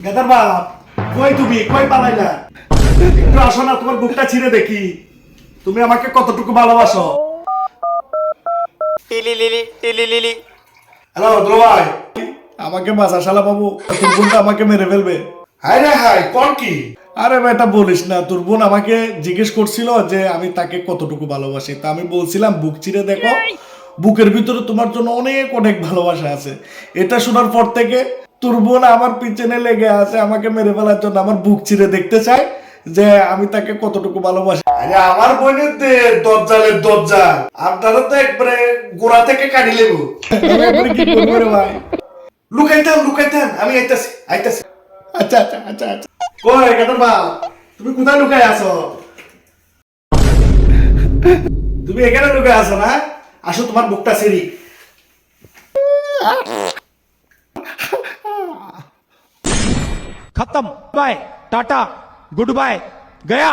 Gather বাপ, কই তুমি কই পালাইলা? একটু আসো না, তোমার বুকটা ছিঁড়ে দেখি তুমি আমাকে কতটুকু ভালোবাসো। হ্যালো দ্রোভাই, আমাকে বাঁচা শালা বাবু, তোর বোনটা আমাকে মেরে ফেলবে। হায় রে হায়, কোন কি? আরে বেটা বলিস না, তোর বোন আমাকে জিজ্ঞেস করছিল যে আমি তাকে কতটুকু ভালোবাসি, তা আমি বলছিলাম বুক চিরে দেখো, বুকের ভিতরে তোমার জন্য অনেক অনেক ভালোবাসা আছে। এটা শোনার পর থেকে তোর বোন আমার পিছনে লেগে আছে, আমাকে মেরে ফেলার জন্য, আমার বুক চিরে দেখতে চায় যে আমি তাকে কতটুকু ভালোবাসি। আরে আমার বোনের দজ্জালের দজ্জাল, আপনারা তো একবারে গোড়া থেকে কাটি লেবু। কি করবো রে ভাই? লুকাইতাম লুকাইতাম, আমি আইতাছি আইতাছি। আচ্ছা আচ্ছা আচ্ছা আচ্ছা। কই কাটার বাপ, তুমি কোথায় লুকাই আছো? তুমি এখানে লুকাই আছো না? আসো তোমার বুকটা ছিঁড়ি। खत्म बाय टाटा गुड बाय गया।